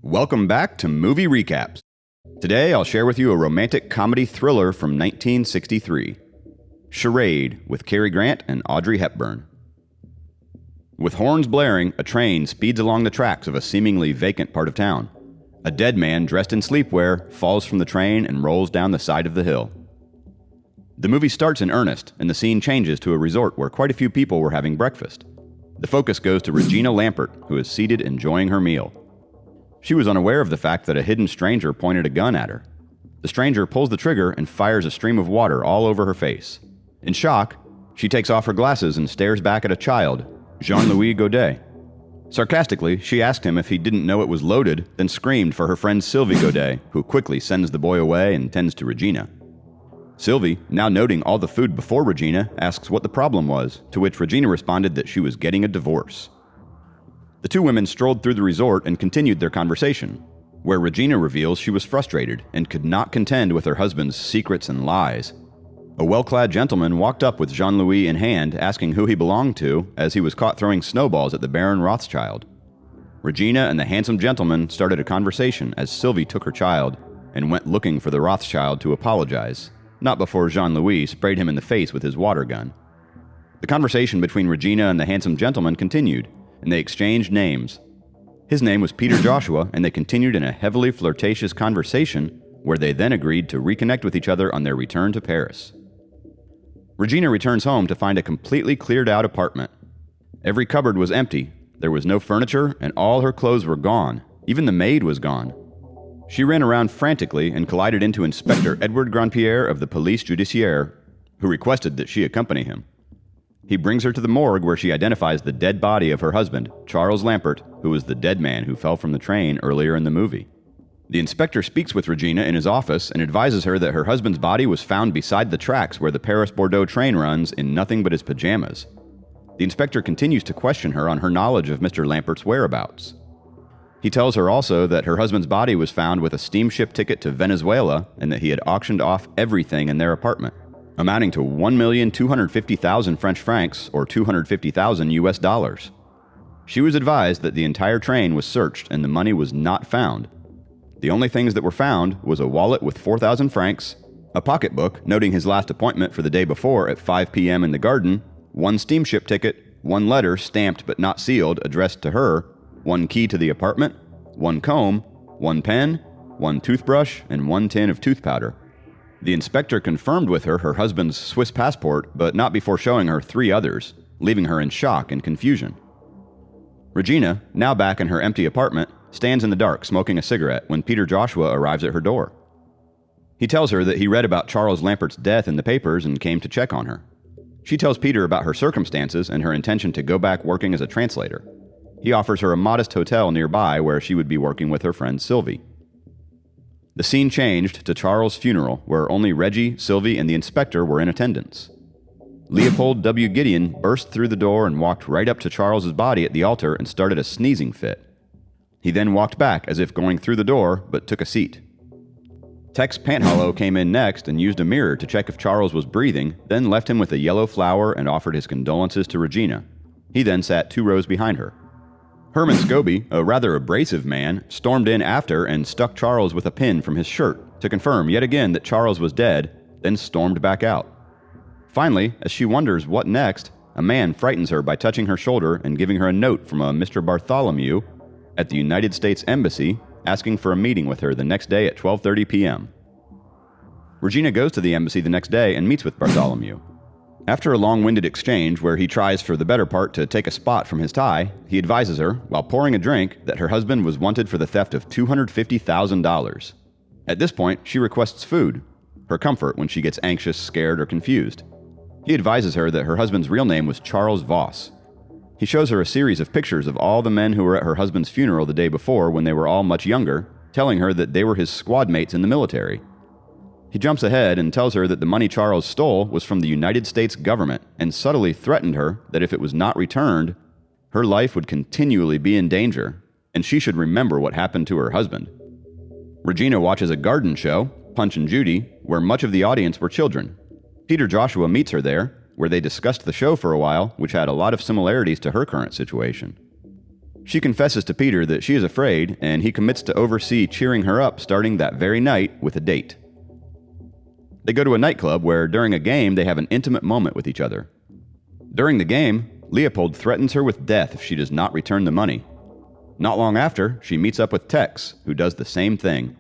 Welcome back to Movie Recaps. Today I'll share with you a romantic comedy thriller from 1963, Charade, with Cary Grant and Audrey Hepburn. With horns blaring, a train speeds along the tracks of a seemingly vacant part of town. A dead man dressed in sleepwear falls from the train and rolls down the side of the hill. The movie starts in earnest, and the scene changes to a resort where quite a few people were having breakfast. The focus goes to Regina Lambert, who is seated enjoying her meal. She was unaware of the fact that a hidden stranger pointed a gun at her. The stranger pulls the trigger and fires a stream of water all over her face. In shock, she takes off her glasses and stares back at a child, Jean-Louis Godet. Sarcastically, she asked him if he didn't know it was loaded, then screamed for her friend Sylvie Godet, who quickly sends the boy away and tends to Regina. Sylvie, now noting all the food before Regina, asks what the problem was, to which Regina responded that she was getting a divorce. The two women strolled through the resort and continued their conversation, where Regina reveals she was frustrated and could not contend with her husband's secrets and lies. A well-clad gentleman walked up with Jean-Louis in hand, asking who he belonged to, as he was caught throwing snowballs at the Baron Rothschild. Regina and the handsome gentleman started a conversation as Sylvie took her child and went looking for the Rothschild to apologize, not before Jean-Louis sprayed him in the face with his water gun. The conversation between Regina and the handsome gentleman continued, and they exchanged names. His name was Peter Joshua, and they continued in a heavily flirtatious conversation where they then agreed to reconnect with each other on their return to Paris. Regina returns home to find a completely cleared out apartment. Every cupboard was empty, there was no furniture, and all her clothes were gone. Even the maid was gone. She ran around frantically and collided into Inspector Edward Grandpierre of the Police Judiciaire, who requested that she accompany him. He brings her to the morgue where she identifies the dead body of her husband, Charles Lambert, who was the dead man who fell from the train earlier in the movie. The inspector speaks with Regina in his office and advises her that her husband's body was found beside the tracks where the Paris-Bordeaux train runs in nothing but his pajamas. The inspector continues to question her on her knowledge of Mr. Lambert's whereabouts. He tells her also that her husband's body was found with a steamship ticket to Venezuela and that he had auctioned off everything in their apartment, amounting to 1,250,000 French francs, or 250,000 US dollars. She was advised that the entire train was searched and the money was not found. The only things that were found was a wallet with 4,000 francs, a pocketbook noting his last appointment for the day before at 5 p.m. in the garden, one steamship ticket, one letter stamped but not sealed addressed to her, one key to the apartment, one comb, one pen, one toothbrush, and one tin of tooth powder. The inspector confirmed with her her husband's Swiss passport, but not before showing her 3 others, leaving her in shock and confusion. Regina, now back in her empty apartment, stands in the dark smoking a cigarette when Peter Joshua arrives at her door. He tells her that he read about Charles Lambert's death in the papers and came to check on her. She tells Peter about her circumstances and her intention to go back working as a translator. He offers her a modest hotel nearby where she would be working with her friend Sylvie. The scene changed to Charles' funeral, where only Reggie, Sylvie, and the inspector were in attendance. Leopold W. Gideon burst through the door and walked right up to Charles's body at the altar and started a sneezing fit. He then walked back as if going through the door, but took a seat. Tex Panthollow came in next and used a mirror to check if Charles was breathing, then left him with a yellow flower and offered his condolences to Regina. He then sat 2 rows behind her. Herman Scobie, a rather abrasive man, stormed in after and stuck Charles with a pin from his shirt to confirm yet again that Charles was dead, then stormed back out. Finally, as she wonders what next, a man frightens her by touching her shoulder and giving her a note from a Mr. Bartholomew at the United States Embassy, asking for a meeting with her the next day at 12:30 p.m. Regina goes to the embassy the next day and meets with Bartholomew. After a long-winded exchange where he tries for the better part to take a spot from his tie, he advises her, while pouring a drink, that her husband was wanted for the theft of $250,000. At this point, she requests food, her comfort when she gets anxious, scared, or confused. He advises her that her husband's real name was Charles Voss. He shows her a series of pictures of all the men who were at her husband's funeral the day before when they were all much younger, telling her that they were his squad mates in the military. He jumps ahead and tells her that the money Charles stole was from the United States government and subtly threatened her that if it was not returned, her life would continually be in danger, and she should remember what happened to her husband. Regina watches a garden show, Punch and Judy, where much of the audience were children. Peter Joshua meets her there, where they discussed the show for a while, which had a lot of similarities to her current situation. She confesses to Peter that she is afraid, and he commits to oversee cheering her up starting that very night with a date. They go to a nightclub where, during a game, they have an intimate moment with each other. During the game, Leopold threatens her with death if she does not return the money. Not long after, she meets up with Tex, who does the same thing.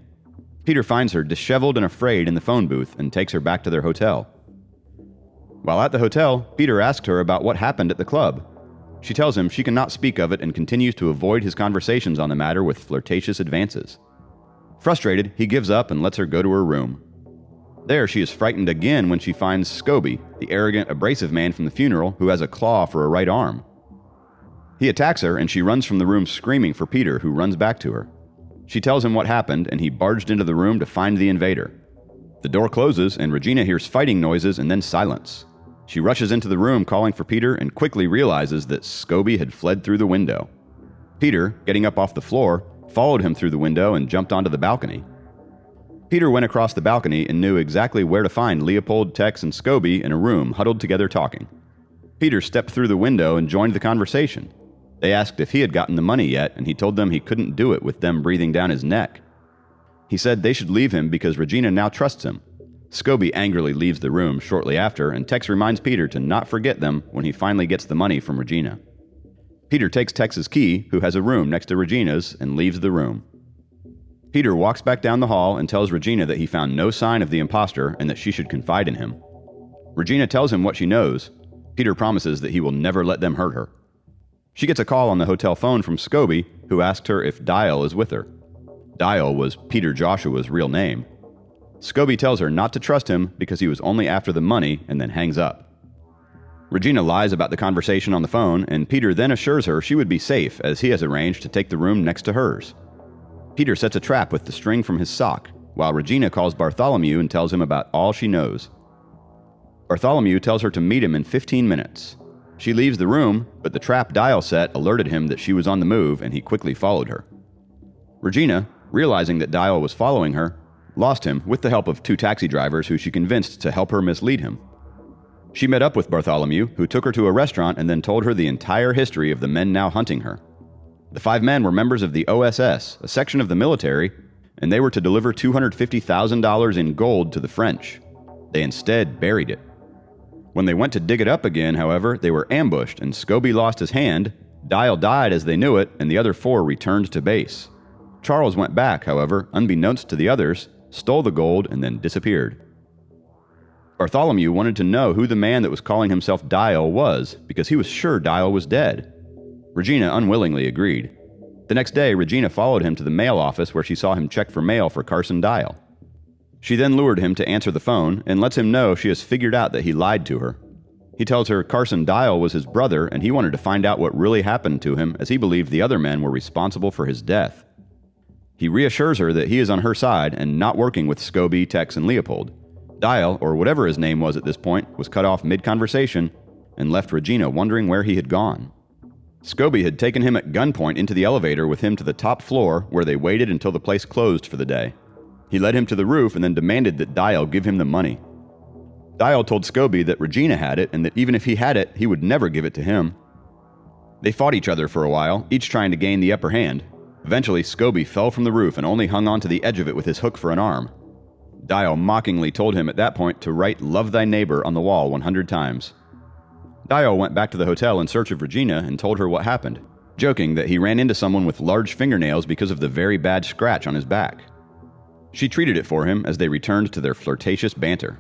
Peter finds her disheveled and afraid in the phone booth and takes her back to their hotel. While at the hotel, Peter asks her about what happened at the club. She tells him she cannot speak of it and continues to avoid his conversations on the matter with flirtatious advances. Frustrated, he gives up and lets her go to her room. There, she is frightened again when she finds Scobie, the arrogant, abrasive man from the funeral who has a claw for a right arm. He attacks her and she runs from the room screaming for Peter, who runs back to her. She tells him what happened and he barged into the room to find the invader. The door closes and Regina hears fighting noises and then silence. She rushes into the room calling for Peter and quickly realizes that Scobie had fled through the window. Peter, getting up off the floor, followed him through the window and jumped onto the balcony. Peter went across the balcony and knew exactly where to find Leopold, Tex, and Scobie in a room huddled together talking. Peter stepped through the window and joined the conversation. They asked if he had gotten the money yet, and he told them he couldn't do it with them breathing down his neck. He said they should leave him because Regina now trusts him. Scobie angrily leaves the room shortly after, and Tex reminds Peter to not forget them when he finally gets the money from Regina. Peter takes Tex's key, who has a room next to Regina's, and leaves the room. Peter walks back down the hall and tells Regina that he found no sign of the imposter and that she should confide in him. Regina tells him what she knows. Peter promises that he will never let them hurt her. She gets a call on the hotel phone from Scobie, who asks her if Dial is with her. Dial was Peter Joshua's real name. Scobie tells her not to trust him because he was only after the money and then hangs up. Regina lies about the conversation on the phone, and Peter then assures her she would be safe as he has arranged to take the room next to hers. Peter sets a trap with the string from his sock, while Regina calls Bartholomew and tells him about all she knows. Bartholomew tells her to meet him in 15 minutes. She leaves the room, but the trap Dial set alerted him that she was on the move, and he quickly followed her. Regina, realizing that Dial was following her, lost him with the help of 2 taxi drivers who she convinced to help her mislead him. She met up with Bartholomew, who took her to a restaurant and then told her the entire history of the men now hunting her. The 5 men were members of the OSS, a section of the military, and they were to deliver $250,000 in gold to the French. They instead buried it. When they went to dig it up again, however, they were ambushed and Scobie lost his hand, Dial died as they knew it, and the other 4 returned to base. Charles went back, however, unbeknownst to the others, stole the gold, and then disappeared. Bartholomew wanted to know who the man that was calling himself Dial was, because he was sure Dial was dead. Regina unwillingly agreed. The next day, Regina followed him to the mail office where she saw him check for mail for Carson Dial. She then lured him to answer the phone and lets him know she has figured out that he lied to her. He tells her Carson Dial was his brother and he wanted to find out what really happened to him as he believed the other men were responsible for his death. He reassures her that he is on her side and not working with Scobie, Tex, and Leopold. Dial, or whatever his name was at this point, was cut off mid-conversation and left Regina wondering where he had gone. Scobie had taken him at gunpoint into the elevator with him to the top floor where they waited until the place closed for the day. He led him to the roof and then demanded that Dial give him the money. Dial told Scobie that Regina had it and that even if he had it, he would never give it to him. They fought each other for a while, each trying to gain the upper hand. Eventually, Scobie fell from the roof and only hung on to the edge of it with his hook for an arm. Dial mockingly told him at that point to write "Love Thy Neighbor" on the wall 100 times. Dial went back to the hotel in search of Regina and told her what happened, joking that he ran into someone with large fingernails because of the very bad scratch on his back. She treated it for him as they returned to their flirtatious banter.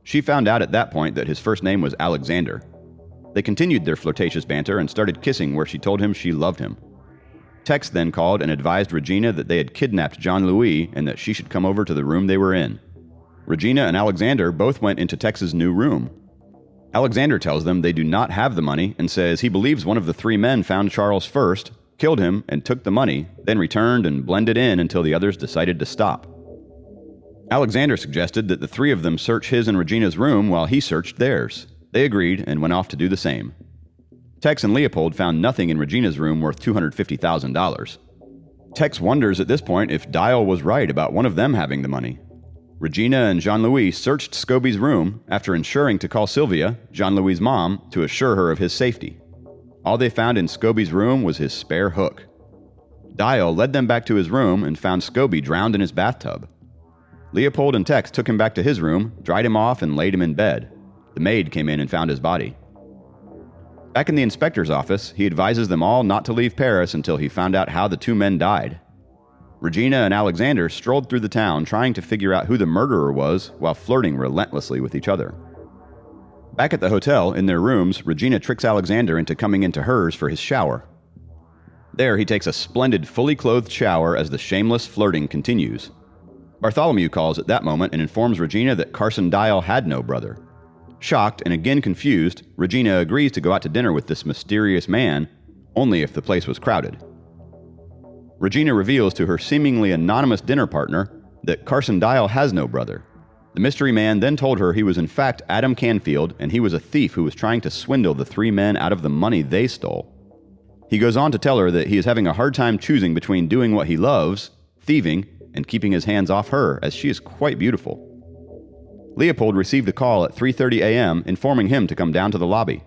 She found out at that point that his first name was Alexander. They continued their flirtatious banter and started kissing where she told him she loved him. Tex then called and advised Regina that they had kidnapped Jean-Louis and that she should come over to the room they were in. Regina and Alexander both went into Tex's new room. Alexander tells them they do not have the money and says he believes one of the 3 men found Charles first, killed him, and took the money, then returned and blended in until the others decided to stop. Alexander suggested that the 3 of them search his and Regina's room while he searched theirs. They agreed and went off to do the same. Tex and Leopold found nothing in Regina's room worth $250,000. Tex wonders at this point if Dial was right about one of them having the money. Regina and Jean-Louis searched Scobie's room after ensuring to call Sylvia, Jean-Louis' mom, to assure her of his safety. all they found in Scobie's room was his spare hook. Dial led them back to his room and found Scobie drowned in his bathtub. Leopold and Tex took him back to his room, dried him off, and laid him in bed. The maid came in and found his body. Back in the inspector's office, he advises them all not to leave Paris until he found out how the two men died. Regina and Alexander strolled through the town trying to figure out who the murderer was while flirting relentlessly with each other. Back at the hotel, in their rooms, Regina tricks Alexander into coming into hers for his shower. There, he takes a splendid, fully clothed shower as the shameless flirting continues. Bartholomew calls at that moment and informs Regina that Carson Dial had no brother. Shocked and again confused, Regina agrees to go out to dinner with this mysterious man, only if the place was crowded. Regina reveals to her seemingly anonymous dinner partner that Carson Dial has no brother. The mystery man then told her he was in fact Adam Canfield, and he was a thief who was trying to swindle the three men out of the money they stole. He goes on to tell her that he is having a hard time choosing between doing what he loves, thieving, and keeping his hands off her, as she is quite beautiful. Leopold received a call at 3:30 a.m. informing him to come down to the lobby.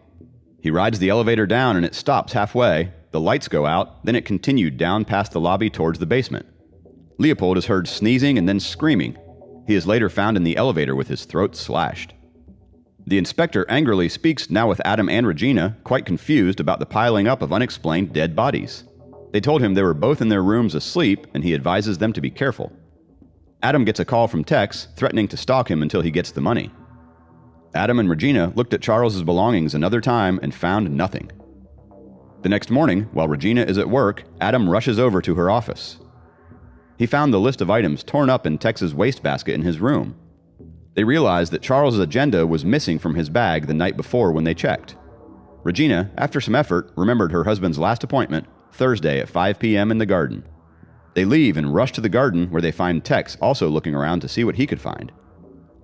He rides the elevator down and it stops halfway, the lights go out, then it continued down past the lobby towards the basement. Leopold is heard sneezing and then screaming. He is later found in the elevator with his throat slashed. The inspector angrily speaks now with Adam and Regina, quite confused about the piling up of unexplained dead bodies. They told him they were both in their rooms asleep, and he advises them to be careful. Adam gets a call from Tex, threatening to stalk him until he gets the money. Adam and Regina looked at Charles's belongings another time and found nothing. The next morning, while Regina is at work, Adam rushes over to her office. He found the list of items torn up in Tex's wastebasket in his room. They realized that Charles's agenda was missing from his bag the night before when they checked. Regina, after some effort, remembered her husband's last appointment, Thursday at 5 p.m. in the garden. They leave and rush to the garden where they find Tex also looking around to see what he could find.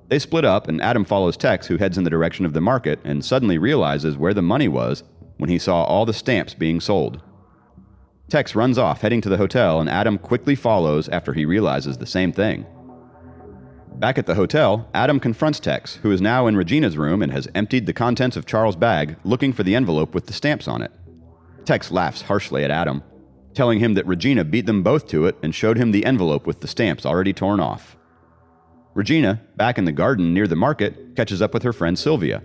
They split up and Adam follows Tex, who heads in the direction of the market and suddenly realizes where the money was when he saw all the stamps being sold. Tex runs off heading to the hotel and Adam quickly follows after he realizes the same thing. Back at the hotel, Adam confronts Tex, who is now in Regina's room and has emptied the contents of Charles' bag looking for the envelope with the stamps on it. Tex laughs harshly at Adam, telling him that Regina beat them both to it and showed him the envelope with the stamps already torn off. Regina, back in the garden near the market, catches up with her friend Sylvia.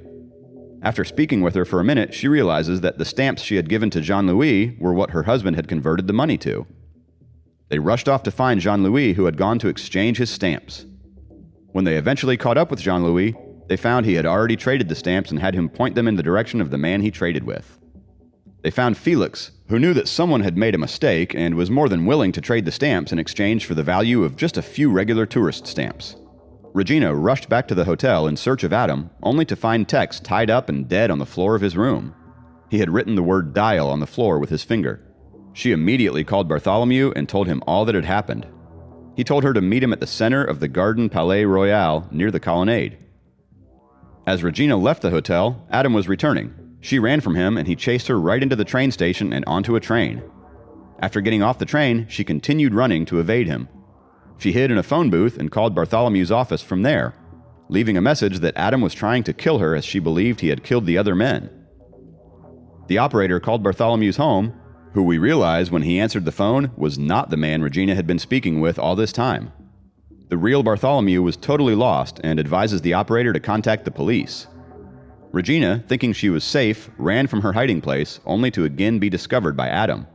After speaking with her for a minute, she realizes that the stamps she had given to Jean-Louis were what her husband had converted the money to. They rushed off to find Jean-Louis, who had gone to exchange his stamps. When they eventually caught up with Jean-Louis, they found he had already traded the stamps and had him point them in the direction of the man he traded with. They found Felix, who knew that someone had made a mistake and was more than willing to trade the stamps in exchange for the value of just a few regular tourist stamps. Regina rushed back to the hotel in search of Adam, only to find Tex tied up and dead on the floor of his room. He had written the word Dial on the floor with his finger. She immediately called Bartholomew and told him all that had happened. He told her to meet him at the center of the Garden Palais Royal near the colonnade. As Regina left the hotel, Adam was returning. She ran from him and he chased her right into the train station and onto a train. After getting off the train, she continued running to evade him. She hid in a phone booth and called Bartholomew's office from there, leaving a message that Adam was trying to kill her as she believed he had killed the other men. The operator called Bartholomew's home, who we realize when he answered the phone was not the man Regina had been speaking with all this time. The real Bartholomew was totally lost and advises the operator to contact the police. Regina, thinking she was safe, ran from her hiding place, only to again be discovered by Adam.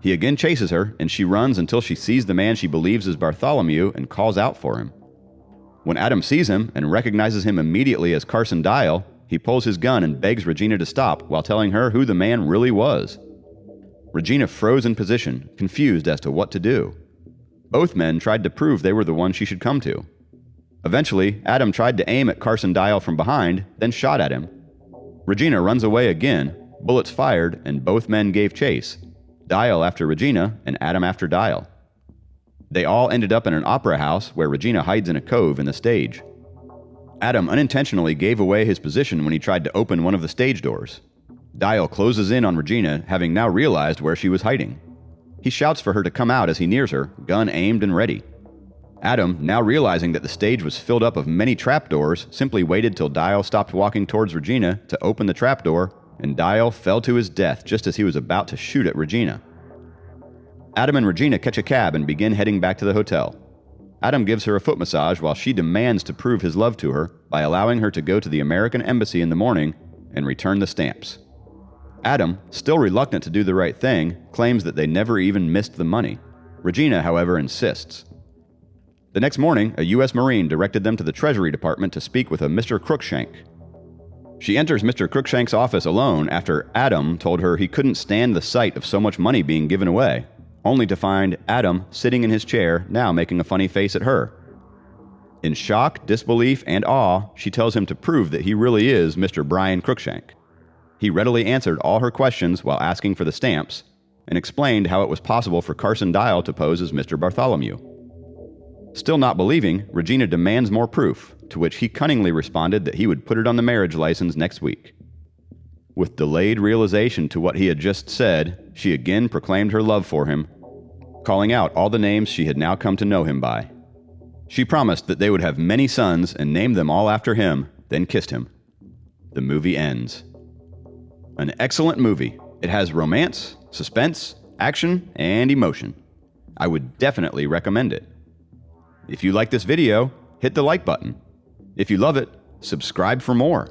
He again chases her, and she runs until she sees the man she believes is Bartholomew and calls out for him. When Adam sees him and recognizes him immediately as Carson Dial, he pulls his gun and begs Regina to stop while telling her who the man really was. Regina froze in position, confused as to what to do. Both men tried to prove they were the one she should come to. Eventually, Adam tried to aim at Carson Dial from behind, then shot at him. Regina runs away again, bullets fired, and both men gave chase, Dial after Regina and Adam after Dial. They all ended up in an opera house where Regina hides in a cove in the stage. Adam unintentionally gave away his position when he tried to open one of the stage doors. Dial closes in on Regina, having now realized where she was hiding. He shouts for her to come out as he nears her, gun aimed and ready. Adam, now realizing that the stage was filled up of many trapdoors, simply waited till Dial stopped walking towards Regina to open the trapdoor, and Dial fell to his death just as he was about to shoot at Regina. Adam and Regina catch a cab and begin heading back to the hotel. Adam gives her a foot massage while she demands to prove his love to her by allowing her to go to the American embassy in the morning and return the stamps. Adam, still reluctant to do the right thing, claims that they never even missed the money. Regina, however, insists. The next morning, a U.S. Marine directed them to the Treasury Department to speak with a Mr. Crookshank. She enters Mr. Crookshank's office alone after Adam told her he couldn't stand the sight of so much money being given away, only to find Adam sitting in his chair, now making a funny face at her. In shock, disbelief, and awe, she tells him to prove that he really is Mr. Brian Crookshank. He readily answered all her questions while asking for the stamps, and explained how it was possible for Carson Dial to pose as Mr. Bartholomew. Still not believing, Regina demands more proof, to which he cunningly responded that he would put it on the marriage license next week. With delayed realization to what he had just said, she again proclaimed her love for him, calling out all the names she had now come to know him by. She promised that they would have many sons and named them all after him, then kissed him. The movie ends. An excellent movie. It has romance, suspense, action, and emotion. I would definitely recommend it. If you like this video, hit the like button. If you love it, subscribe for more.